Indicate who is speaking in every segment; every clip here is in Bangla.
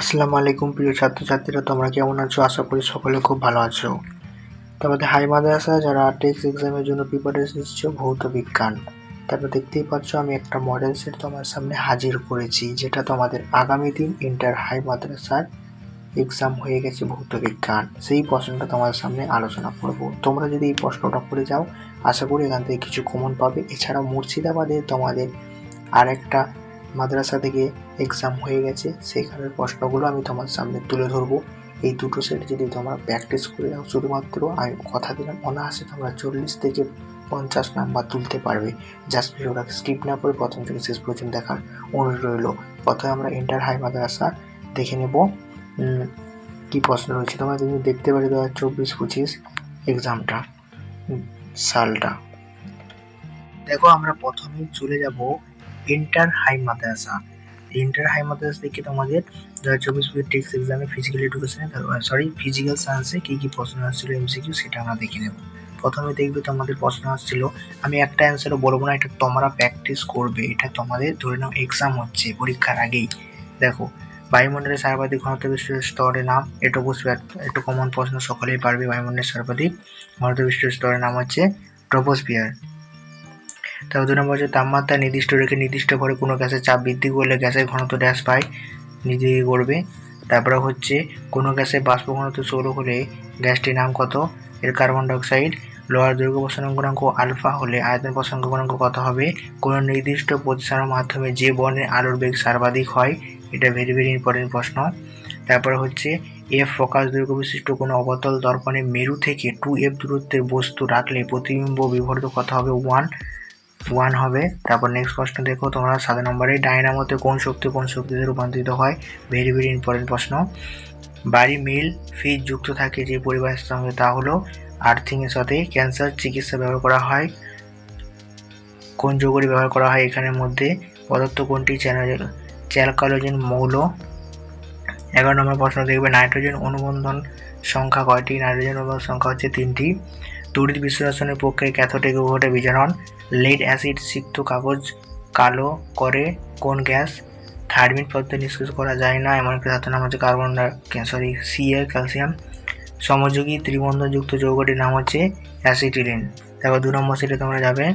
Speaker 1: আসসালামু আলাইকুম প্রিয় ছাত্রছাত্রীরা, তোমরা কেমন আছো? আশা করি সকলে খুব ভালো আছো। তোমাদের হাই মাদ্রাসা যারা টেক্সট এক্সামের জন্য প্রিপারেশন নিচ্ছ ভৌত বিজ্ঞান, তারপর দেখতেই পাচ্ছ আমি একটা মডেল সেট তোমার সামনে হাজির করেছি, যেটা তোমাদের আগামী দিন ইন্টার হাই মাদ্রাসার এক্সাম হয়ে গেছে ভৌত বিজ্ঞান। সেই প্রশ্নটা তোমাদের সামনে আলোচনা করব। তোমরা যদি এই প্রশ্নটা করে যাও, আশা করি এখান থেকে কিছু কমন পাবে। এছাড়াও মুর্শিদাবাদে তোমাদের আরেকটা মাদ্রাসা থেকে এক্সাম হয়ে গেছে, সেখানের প্রশ্নগুলো আমি তোমার সামনে তুলে ধরবো। এই দুটো সেট যদি তোমরা প্র্যাকটিস করে যাও, শুধুমাত্র আমি কথা দিলাম অনায়াসে তোমরা 40 থেকে 50 নাম্বার তুলতে পারবে। জাস্ট ভিডিওটা স্কিপ না করে প্রথম থেকে শেষ পর্যন্ত দেখার অনুরোধ রইল। প্রথমে আমরা ইন্টার হাই মাদ্রাসা দেখে নেব কি প্রশ্ন রয়েছে। তোমরা কিন্তু দেখতে পারি 2024-25 এক্সামটা সালটা। দেখো, আমরা প্রথমেই চলে যাব ইন্টার হাই মাদ্রাসা। ইন্টার হাই মাদ্রাসা থেকে তোমাদের 2024 টেক্সট এক্সামে ফিজিক্যাল এডুকেশনে ফিজিক্যাল সায়েন্সে কী কী প্রশ্ন আসছিল এমসিকিউ, সেটা আমরা দেখে নেব। প্রথমে দেখবে তোমাদের প্রশ্ন আসছিল, আমি একটা অ্যান্সারও বলবো না, এটা তোমরা প্র্যাকটিস করবে। এটা তোমাদের ধরে নাও এক্সাম হচ্ছে পরীক্ষার আগেই। দেখো, বায়ুমণ্ডলের সর্বাধিক ঘনত্ব বিশিষ্ট স্তরের নাম। এটা অবশ্যই একটু কমন প্রশ্ন, সকলেই পারবে। বায়ুমণ্ডলের সর্বাধিক ঘনত্ব বিশিষ্ট স্তরের নাম হচ্ছে ট্রপোস্ফিয়ার। তারপর 2 নম্বর হচ্ছে তাপমাত্রা নির্দিষ্ট রেখে নির্দিষ্ট ভরে কোনো গ্যাসের চাপ বৃদ্ধি করলে গ্যাসের ঘনত্ব ড্যাশ পায়, নিজে করবে। তারপরে হচ্ছে কোনো গ্যাসের বাষ্প ঘনত্ব 16 হলে গ্যাসটির নাম কত? এর কার্বন ডাইঅক্সাইড। লোহার দৈর্ঘ্য প্রসারণ গুণাঙ্ক আলফা হলে আয়তন প্রসারণ গুণাঙ্ক কত হবে? কোনো নির্দিষ্ট প্রতিসারের মাধ্যমে যে বর্ণের আলোর বেগ সর্বাধিক হয়, এটা ভেরি ভেরি ইম্পর্টেন্ট প্রশ্ন। তারপরে হচ্ছে এফ ফোকাস দৈর্ঘ্য বিশিষ্ট কোনো অবতল দর্পণে মেরু থেকে 2f দূরত্বের বস্তু রাখলে প্রতিবিম্ব বিভক্ত কত হবে? 1 হবে। তারপর নেক্সট প্রশ্ন দেখো তোমরা 7 নম্বরে, ডায়নামোতে কোন শক্তিতে রূপান্তরিত হয়? ভেরি ভেরি ইম্পর্টেন্ট প্রশ্ন। বাড়ি মিল ফিজ যুক্ত থাকে যে পরিবারের সঙ্গে, তা হলো আর্থিং এর সাথে। ক্যান্সার চিকিৎসা ব্যবহার করা হয় কোন যৌগটি ব্যবহার করা হয় এখানের মধ্যে? পদার্থ কোনটি চ্যালকালোজেন মৌল। 11 নম্বর প্রশ্ন দেখবে, নাইট্রোজেন অনুবন্ধন সংখ্যা কয়টি? নাইট্রোজেন অনুবন্ধন সংখ্যা হচ্ছে 3টি। তড়িৎ বিশ্লেষণের পক্ষে ক্যাথোডিক ঘটে বিজারণ। লেড অ্যাসিড সিক্ত কাগজ কালো করে কোন গ্যাস? থার্মিট পদ্ধতি নিষ্কাশন করা যায় না এমন একটি ধাতুর নাম হচ্ছে Ca ক্যালসিয়াম। সমযোগী ত্রিবন্ধনযুক্ত যৌগটির নাম হচ্ছে অ্যাসিটিলিন। তারপর 2 নম্বর সেটে তোমরা যাবে,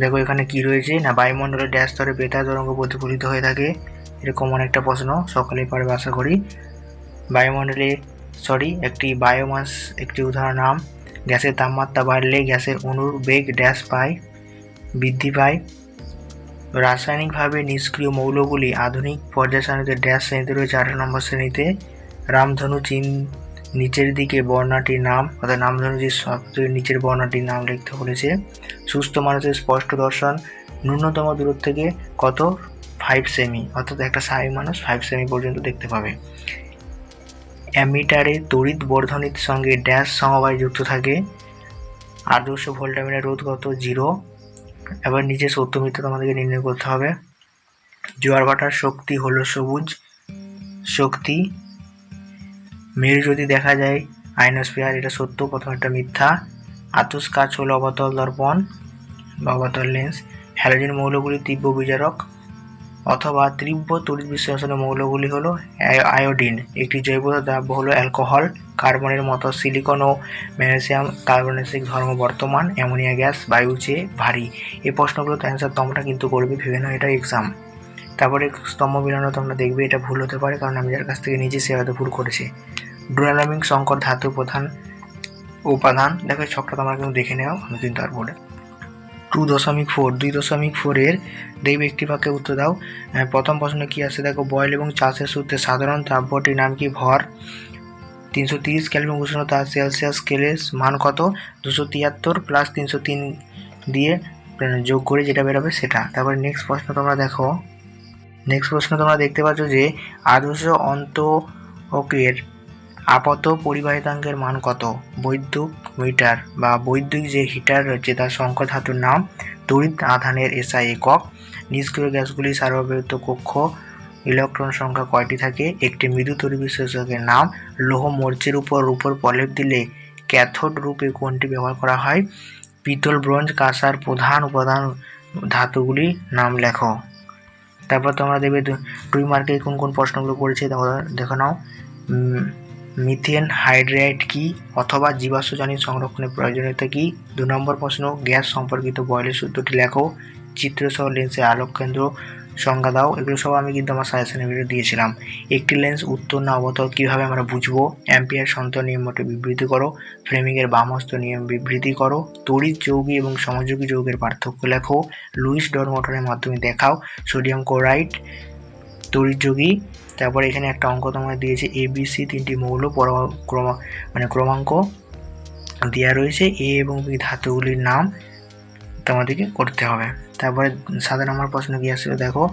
Speaker 1: দেখো এখানে কি রয়েছে না, বায়ুমণ্ডলের ড্যাশ স্তরে বেতার তরঙ্গ প্রতিফলিত হয়ে থাকে। এরকম অনেকটা প্রশ্ন, সকলেই পারবে আশা করি। বায়ুমণ্ডলে একটি বায়োমাস একটি উদাহরণ নাম। গ্যাসের তাপমাত্রা বাড়লে গ্যাসের অণুর বেগ ড্যাশ বৃদ্ধি পায়। রাসায়নিকভাবে নিষ্ক্রিয় মৌলগুলি আধুনিক পর্যায় সারণীতে ড্যাশ শ্রেণীতে রয়েছে? 18 নম্বর শ্রেণীতে। রামধনু চিহ্ন নিচের দিকে বর্ণাটির নাম, অর্থাৎ রামধনু যে সবচেয়ে নিচের বর্ণাটির নাম লিখতে বলেছে। সুস্থ মানুষের স্পষ্ট দর্শন ন্যূনতম দূরত্ব থেকে কত? 5 সেমি, অর্থাৎ একটা স্বাভাবিক মানুষ 5 সেমি পর্যন্ত দেখতে পাবে। অ্যামিটারে তড়িৎ বর্ধনীর সঙ্গে ড্যাশ সমবায় যুক্ত থাকে। আদর্শ ভোল্টমিটার রোধ কত? 0। এবার নিচে সত্য মিথ্যা তোমাদেরকে নির্ণয় করতে হবে। জোয়ার ভাটার শক্তি হলো সবুজ শক্তি। মেরু যদি দেখা যায় আয়নোস্ফিয়ার, এটা সত্য, প্রথম একটা মিথ্যা। আতস কাচ হলো অবতল দর্পণ বা অবতল লেন্স। হ্যালোজেন মৌলগুলি তীব্র বিজারক অথবা তীব্র তড়িৎ বিশ্লেষণের মৌলগুলি হলো আয়োডিন। একটি জৈব দ্রব্য হলো অ্যালকোহল। কার্বনের মতো সিলিকন ও ম্যাগনেসিয়াম কার্বনেসিক ধর্ম বর্তমান। অ্যামোনিয়া গ্যাস বায়ু চেয়ে ভারী। এই প্রশ্নগুলোতে অ্যান্সার তোমরা কিন্তু করবে, ভেবে নাও এটা এক্সাম। তারপরে স্তম্ভ মিলানো তোমরা দেখবে, এটা ভুল হতে পারে, কারণ আমি যার কাছ থেকে নিজে সে হয়তো ভুল করেছে। ডুরালামিক সংকর ধাতু প্রধান উপাদান। দেখো ছকটা তোমরা কিন্তু দেখে নেও, আমি কিন্তু আর বলে। 2.4 এর দেখবে একটি বাক্যে উত্তর দাও। প্রথম প্রশ্নে কি আছে দেখো, বয়েল এবং চাষের সূত্রে সাধারণ দ্রব্যটির নাম কি? ভর। 330 কেলভিন উষ্ণতা সেলসিয়াস স্কেলের মান কত? 273 প্লাস 303 দিয়ে যোগ করে যেটা বেরোবে সেটা। তারপরে নেক্সট প্রশ্ন তোমরা দেখতে পাচ্ছ যে আদর্শ অন্তরকের আপাত পরিবাহিতাঙ্কের মান কত? বৈদ্যুতিক মিটার বা বৈদ্যুতিক যে হিটার রয়েছে তার সংকর ধাতুর নাম। তড়িৎ আধানের এসআই একক। নিষ্ক্রিয় গ্যাসগুলি সার্বভৌমত্ব কক্ষ ইলেকট্রন সংখ্যা কয়টি থাকে? একটি মৃদু তড়িৎ বিশ্লেষকের নাম। লৌহ মরচের উপর রূপোর প্রলেপ দিলে ক্যাথোড রূপে কোনটি ব্যবহার করা হয়? পিতল, ব্রোঞ্জ, কাঁসার। প্রধান উপাদান ধাতুগুলির নাম লেখো। তারপর তোমরা দেখবে 2 মার্কে কোন কোন প্রশ্নগুলো পড়েছে দেখো নাও। মিথেন হাইড্রাইড কি অথবা জীবাশ্ম জ্বালানি সংরক্ষণের প্রয়োজনীয়তা কি। 2 নম্বর প্রশ্ন, গ্যাস সম্পর্কিত বয়লের সূত্রটি লেখো। চিত্রসহ লেন্সের আলোক কেন্দ্র সংজ্ঞা দাও। এগুলো সব আমি কিন্তু আমার সাজেশনের ভিডিও দিয়েছিলাম। একটি লেন্স উত্তল না অবতল কীভাবে আমরা বুঝবো। অ্যাম্পিয়ার সন্তর নিয়মটি বিবৃতি করো। ফ্লেমিংয়ের বামহস্ত নিয়ম বিবৃতি করো। তড়িৎ যৌগী এবং সমযোগী যৌগের পার্থক্য লেখো। লুইস ডট মোটরের মাধ্যমে দেখাও। সোডিয়াম ক্লোরাইড তড়িৎ যৌগী। তারপরে এখানে একটা অঙ্ক তোমার দিয়েছে ABC 3টি মৌল ক্রমাঙ্ক দেওয়া রয়েছে। এ এবং বি ধাতুগুলির নাম তোমাদেরকে করতে হবে। তারপরে 7 নম্বর প্রশ্ন কি আসলে দেখো,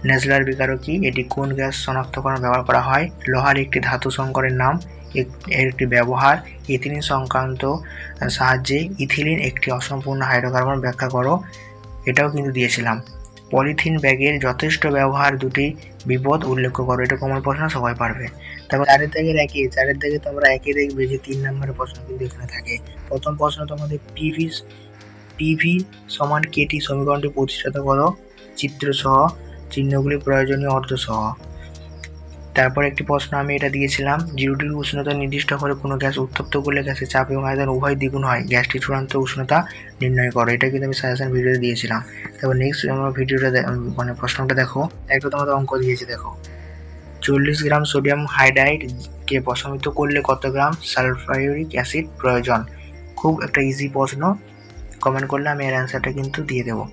Speaker 1: নেজলার বিকারক কি, এটি কোন গ্যাস শনাক্তকরণ ব্যবহার করা হয়। লোহার একটি ধাতু সংকরের নাম, এর একটি ব্যবহার। ইথিলিন সংক্রান্ত সাহায্যে ইথিলিন একটি অসম্পূর্ণ হাইড্রোকার্বন ব্যাখ্যা করো। এটাও কিন্তু দিয়েছিলাম। পলিথিন ব্যাগের যথেষ্ট ব্যবহার, দুটি বিপদ উল্লেখ করো। এটা কমন প্রশ্ন, সবাই পারবে। তারপর 4 দাগে তোমরা একই দেখবে যে 3 নম্বরের প্রশ্ন কিন্তু এখানে থাকে। প্রথম প্রশ্ন তোমাদের পিভি সমান কেটি সমীকরণটি প্রতিষ্ঠাত করো চিত্র সহ, চিহ্নগুলি প্রয়োজনীয় অর্থ সহ। তারপর একটি প্রশ্ন আমি এটা দিয়েছিলাম, 0 ডিগ্রি উষ্ণতা নির্দিষ্ট করে কোনো গ্যাস উত্তপ্ত করলে গ্যাসের চাপ এবং আয়তন উভয় দ্বিগুণ হয়, গ্যাসটি চূড়ান্ত উষ্ণতা নির্ণয় করো। এটা কিন্তু আমি সাজেশন ভিডিওতে দিয়েছিলাম। তারপর নেক্সট আমার ভিডিওটা প্রশ্নটা দেখো, একটা তোমাদের অঙ্ক দিয়েছে দেখো, 40 গ্রাম সোডিয়াম হাইড্রাইডকে প্রশমিত করলে কত গ্রাম সালফিউরিক অ্যাসিড প্রয়োজন। খুব একটা ইজি প্রশ্ন, কমেন্ট করলে আমি এর অ্যান্সারটা কিন্তু দিয়ে দেবো।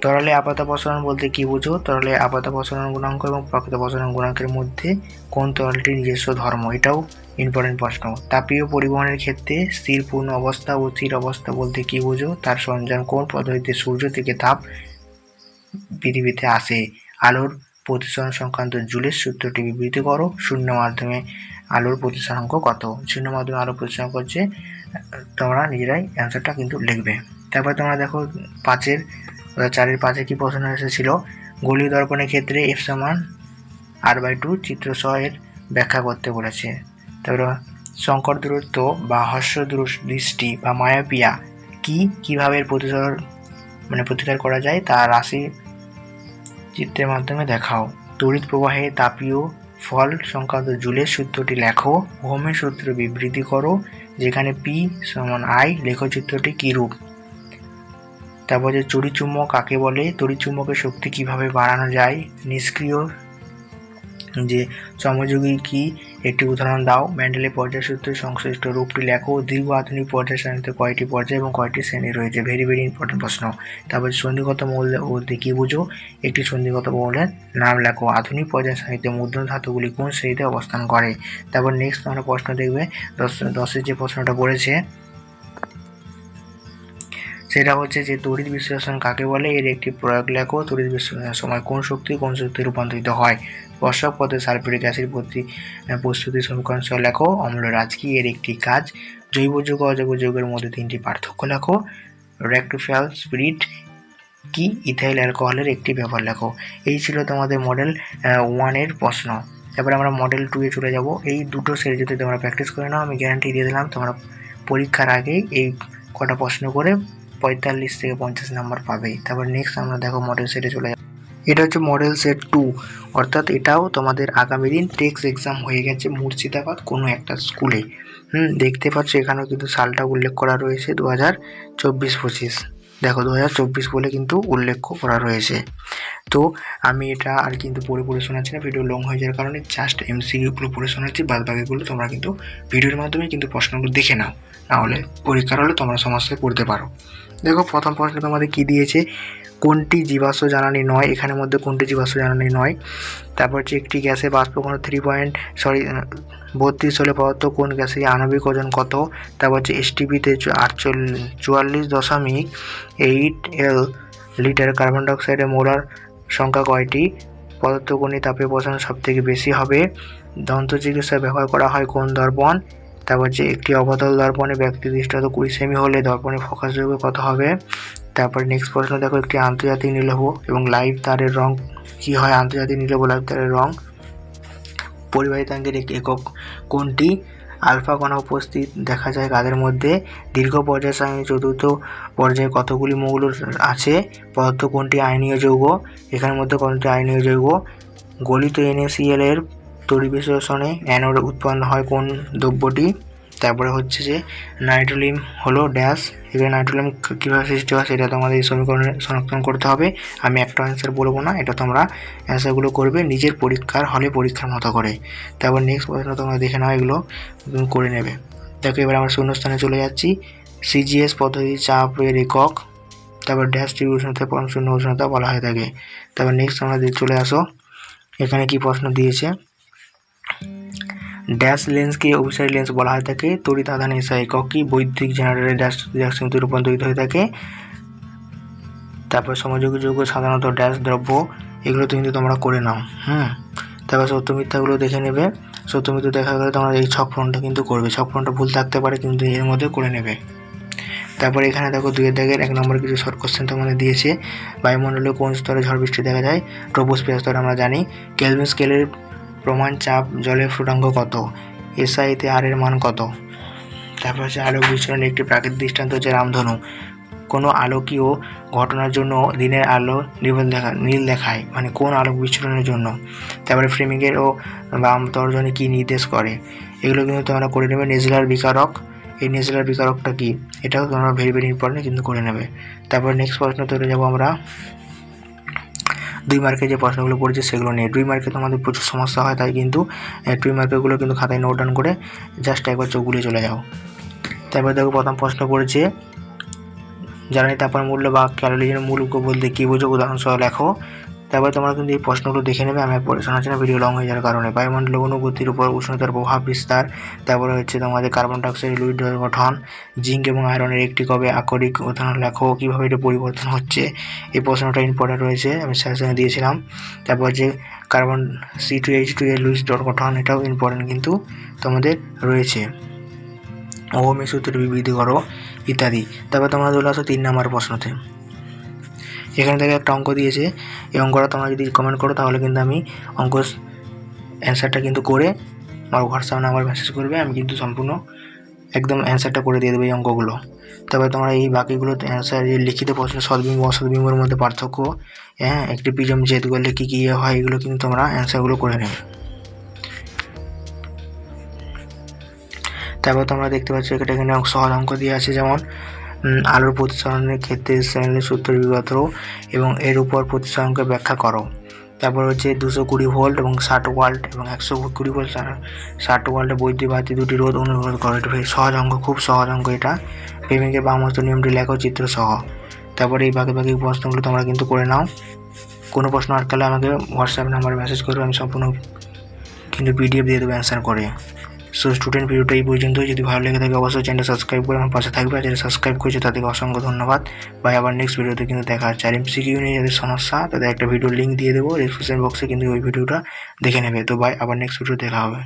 Speaker 1: তরলে আপাত প্রসারণ বলতে কি বুঝো। তরলে আপাত প্রসারণ গুণাঙ্ক এবং প্রকৃত প্রসারণ গুণাঙ্কের মধ্যে কোন তরলটির নিজস্ব ধর্ম, এটাও ইম্পর্টেন্ট প্রশ্ন। তাপীয় পরিবহনের ক্ষেত্রে স্থির পূর্ণ অবস্থা ও স্থির অবস্থা বলতে কি বুঝো। তার সরঞ্জাম কোন পদ্ধতিতে সূর্য থেকে তাপ পৃথিবীতে আসে। আলোর প্রতিসরণ সংক্রান্ত জুলের সূত্রটি বিবৃতি করো। শূন্য মাধ্যমে আলোর প্রতিসরাঙ্ক কত। শূন্য মাধ্যমে আলোর প্রতিসরাঙ্ক হচ্ছে, তোমরা নিজেরাই অ্যান্সারটা কিন্তু লিখবে। তারপর তোমরা দেখো 4-এর 5 কি প্রশ্ন এসেছিল, গোলীয় দর্পণের ক্ষেত্রে F সমান R/2 চিত্র সহ এর ব্যাখ্যা করতে বলেছে। তারপর সংকর দূরত্ব বা হ্রস্ব দৃষ্টি বা মায়োপিয়া কিভাবে প্রতিকার করা যায় তা রাশি চিত্রের মাধ্যমে দেখাও। তড়িৎ প্রবাহে তাপীয় ফল সংক্রান্ত জুলের সূত্রটি লেখো। ওহমের সূত্র বিবৃতি করো। যেখানে P সমান I, লেখচিত্রটি কী রূপ। তারপর যে তড়িৎচুম্বক কাকে বলে, তড়িৎচুম্বকের শক্তি কিভাবে বাড়ানো যায়। নিষ্ক্রিয় যে সমযোগী কি, একটি উদাহরণ দাও। ম্যান্ডেলের পর্যায় সূত্রের সংশ্লিষ্ট রূপটি লেখো। দীর্ঘ আধুনিক পর্যায় সারণীতে কয়টি পর্যায় এবং কয়টি শ্রেণী রয়েছে। ভেরি ইম্পর্টেন্ট প্রশ্ন। তারপর সন্ধিগত মৌল বলতে কি বুঝো, একটি সন্ধিগত মৌলের নাম লেখো। আধুনিক পর্যায় সারণীতে মুদ্রণ ধাতুগুলি কোন শ্রেণীতে অবস্থান করে। তারপর নেক্সট তোমরা প্রশ্ন দেখবে 10-এর যে প্রশ্নটা পড়েছে সেটা হচ্ছে যে তড়িৎ বিশ্লেষণ কাকে বলে, এর একটি প্রয়োগ লেখো। তড়িৎ বিশ্লেষণের সময় কোন শক্তি রূপান্তরিত হয়। স্পর্শক পথে সালফিউরিক অ্যাসিড প্রস্তুতি সমীকরণ সহ লেখো। অম্লরাজ কি, এর একটি কাজ। জৈব যৌগ অজৈব যৌগের মধ্যে 3টি পার্থক্য লেখো। রেক্টিফায়ার স্পিরিট কি, ইথাইল অ্যালকোহলের একটি ব্যবহার লেখো। এই ছিল তোমাদের মডেল 1-এর প্রশ্ন। এবার আমরা মডেল 2-এ চলে যাব। এই দুটো সেট যদি তোমরা প্র্যাকটিস করে নাও, আমি গ্যারান্টি দিয়ে দিলাম তোমরা পরীক্ষার আগেই এই কটা প্রশ্ন করে 45 থেকে 50 নাম্বার পাবেই। তারপর নেক্সট আমরা দেখো মডেল সেটে চলে যাব। এটা হচ্ছে মডেল সেট 2, অর্থাৎ এটাও তোমাদের আগামী দিন টেক্সট এক্সাম হয়ে গেছে মুর্শিদাবাদ কোনো একটা স্কুলে। দেখতে পাচ্ছ এখানেও কিন্তু সালটা উল্লেখ করা রয়েছে 2024-25। দেখো 2024 বলে কিন্তু উল্লেখ করা রয়েছে। তো আমি এটা আর কিন্তু পড়ে শোনাচ্ছি না, ভিডিও লং হয়ে যাওয়ার কারণে জাস্ট MCQগুলো পড়ে শোনাচ্ছি। বাদ বাকিগুলো তোমরা কিন্তু ভিডিওর মাধ্যমে কিন্তু প্রশ্নগুলো দেখে নাও, নাহলে পরীক্ষার হলে তোমরা সমস্যায় পড়তে পারো। দেখো প্রথম প্রশ্ন তোমাদের কি দিয়েছে, কোনটি জীবাশ্ম জ্বালানি নয়, এখানের মধ্যে কোনটি জীবাশ্ম জ্বালানি নয়। তারপর হচ্ছে একটি গ্যাসে বাষ্পঘন 32 হলে পদার্থ কোন গ্যাসের আণবিক ওজন কত। তারপর হচ্ছে STPতে 44.8 লিটার কার্বন ডাইঅক্সাইডের মোলার সংখ্যা কয়টি। পদার্থকণি তাপে প্রসারণ সব থেকে বেশি হবে। দন্ত চিকিৎসায় ব্যবহার করা হয় কোন দর্পণ। তারপর যে একটি অবতল দর্পণে ব্যক্তি দৃষ্টান্ত 20 সেমি হলে দর্পণের ফোকাস দৈর্ঘ্য কত হবে। তারপর নেক্সট প্রশ্ন দেখো, একটি আন্তর্জাতিক নিলভ এবং লাইভ তারের রং কি হয়। আন্তর্জাতিক নিলভ লাইভ তারের রং। পরিবাহিতাঙ্কের একক কোনটি। আলফা কণা উপস্থিত দেখা যায় কাদের মধ্যে? দীর্ঘ পর্যায় সারণীর চতুর্থ পর্যায়ে কতগুলি মৌল আছে? পদার্থ কোনটি আয়নীয় যৌগ? এখানের মধ্যে কোনটি আয়নীয় যৌগ? গলিত NaCl এর তড়িৎবিশ্লেষণে অ্যানোড উৎপন্ন হয় কোন দ্রব্যটি? তারপরে হচ্ছে যে নাইট্রোলিয়াম হলো ড্যাশ। এখানে নাইট্রোলিয়াম কীভাবে সৃষ্টি হয় সেটা তোমাদের এই সমীকরণে শনাক্তন করতে হবে। আমি একটা অ্যান্সার বলবো না, এটা তোমরা অ্যান্সারগুলো করবে নিজের পরীক্ষার হলে পরীক্ষার মতো করে। তারপর নেক্সট প্রশ্ন তোমরা দেখে নাও, এগুলো করে নেবে। দেখো এবার আমরা শূন্যস্থানে চলে যাচ্ছি। CGS পদ্ধতি চাপের একক, তারপর ড্যাশ উষ্ণতা শূন্য উষ্ণতা বলা হয়ে থাকে। তারপর নেক্সট আমরা চলে আসো, এখানে কি প্রশ্ন দিয়েছে? ড্যাশ লেন্সকে অভিসারী লেন্স বলা হয়ে থাকে। তড়িৎ আধান এসআই একক কি? বৈদ্যুতিক জেনারেটরে ড্যাশ রিঅ্যাকশনে রূপান্তরিত হয়ে থাকে। তারপর সমযোজী যৌগ সাধারণত ড্যাশ দ্রব্য, এগুলো কিন্তু তোমরা করে নাও। তারপর সত্য মিথ্যাগুলো দেখে নেবে। সত্য মিথ্যা দেখা গেলে তোমরা এই ছক ফোনটা কিন্তু করবে। ছক ফোনটা ভুল থাকতে পারে, কিন্তু এর মধ্যে করে নেবে। তারপর এখানে দেখো 2 দাগের 1 নম্বর কিছু শর্ট কোশ্চেন তোমাদের দিয়েছে। বায়ুমণ্ডলে কোন স্তরে ঝড় বৃষ্টি দেখা যায়? ট্রপোস্ফিয়ার স্তরে আমরা জানি। কেলভিন স্কেলের প্রমাণ চাপ জলের ফ্লুটাঙ্ক কত? এসআইতে আর এর মান কত? তারপর হচ্ছে আলোক বিচ্ছুরণের একটি প্রাকৃতিক দৃষ্টান্ত হচ্ছে রামধনু। কোনো আলোকীয় ঘটনার জন্য দিনের আলো নীল দেখায়, মানে কোন আলোক বিচ্ছুরণের জন্য? তারপরে ফ্লেমিংয়ের ও বাম তর্জনী কী নির্দেশ করে? এগুলো কিন্তু তোমরা করে নেবে। নেজলার বিকারক, এই নেজলার বিকারকটা কি? এটাও তোমরা ভেরি ভেরি ইম্পর্টেন্ট, কিন্তু করে নেবে। তারপর নেক্সট প্রশ্ন চলে যাবো আমরা 2 মার্কে যে প্রশ্নগুলো পড়েছে সেগুলো নিয়ে। 2 মার্কে তোমাদের প্রচুর সমস্যা হয়, তাই কিন্তু 2 মার্কেরগুলো কিন্তু খাতায় নোট ডাউন করে জাস্ট একবার চোখ বুলিয়ে চলে যাও। তারপর দেখো প্রথম প্রশ্ন পড়েছে, জ্বালানি তাপমাত্রার মূল্য বা ক্যালোরিজের মূল বলতে কী বোঝো? উদাহরণসহ লেখো। তারপরে তোমরা কিন্তু এই প্রশ্নগুলো দেখে নেবে। আমি পরে শোনাচ্ছি না, ভিডিও লং হয়ে যাওয়ার কারণে। বায়ুমণ্ডলের অনুভূতির উপর উষ্ণতার প্রভাব বিস্তার। তারপরে হচ্ছে তোমাদের কার্বন ডাইঅক্সাইড ফ্লুইড গঠন। জিঙ্ক এবং আয়রনের একটি কবে আকরিক উদাহরণ লেখো। কীভাবে এটা পরিবর্তন হচ্ছে? এই প্রশ্নটা ইম্পর্টেন্ট রয়েছে, আমি সাজেশনে দিয়েছিলাম। তারপর যে কার্বন C2H2 এর লুইস ডট গঠন, এটাও ইম্পর্টেন্ট কিন্তু তোমাদের রয়েছে। ওহমের সূত্রের বিবৃতি করো ইত্যাদি। তারপর তোমরা চলে আসো 3 নম্বর প্রশ্নতে। এখানে থেকে একটা অঙ্ক দিয়েছে। এই অঙ্কটা তোমরা যদি কমেন্ট করো তাহলে কিন্তু আমি অঙ্ক অ্যান্সারটা কিন্তু করে আমার হোয়াটসঅ্যাপ নাম্বার মেসেজ করবে, আমি কিন্তু সম্পূর্ণ একদম অ্যান্সারটা করে দিয়ে দেবো এই অঙ্কগুলো। তারপরে তোমরা এই বাকিগুলো অ্যান্সার, এই লিখিত প্রশ্ন সদ্বিম্ব অসদ্বিম্বের মধ্যে পার্থক্য, একটি প্রিজম জেদ করলে কী কী হয়, এগুলো কিন্তু তোমরা অ্যান্সারগুলো করে নেবে। তারপর তোমরা দেখতে পাচ্ছ এখানে সহজ অঙ্ক দিয়ে আছে, যেমন আলোর প্রতিসরণের ক্ষেত্রে স্নেলের সূত্র বিগত এবং এর উপর প্রতিসরণকে ব্যাখ্যা করো। তারপর হচ্ছে 220 ভোল্ট এবং 60 ওয়াল্ট এবং 120 ভোল্ট 60 ওয়াল্টের বৈদ্যুতিক বাতি দুটি রোধ অনুরোধ করো। এটা সহজ অঙ্ক, খুব সহজ অঙ্ক এটা। প্রেমিকের বামহস্ত নিয়মটি লেখো চিত্র সহ। তারপরে এই বাকি প্রশ্নগুলো তোমরা কিন্তু করে নাও। কোনো প্রশ্ন আটকালে আমাকে হোয়াটসঅ্যাপ নাম্বারে মেসেজ করবে, আমি সম্পূর্ণ কিন্তু PDF দিয়ে দেবো অ্যান্সার করে। সো স্টুডেন্ট, ভিডিওটা এই পর্যন্ত। যদি ভালো লেগে থাকে অবশ্যই চ্যানেলটা সাবস্ক্রাইব করে আমার পাশে থাকবে। আর যারা সাবস্ক্রাইব করেছে তাদেরকে অসংখ্য ধন্যবাদ। বাই, আবার নেক্সট ভিডিওতে কিন্তু দেখা হচ্ছে। আর MCQ নিয়ে যাদের সমস্যা তাদের একটা ভিডিও লিঙ্ক দিয়ে দেবো ডিসক্রিপশন বক্সে, কিন্তু ওই ভিডিওটা দেখে নেবে। তো বাই, আবার নেক্সট ভিডিও দেখা হবে।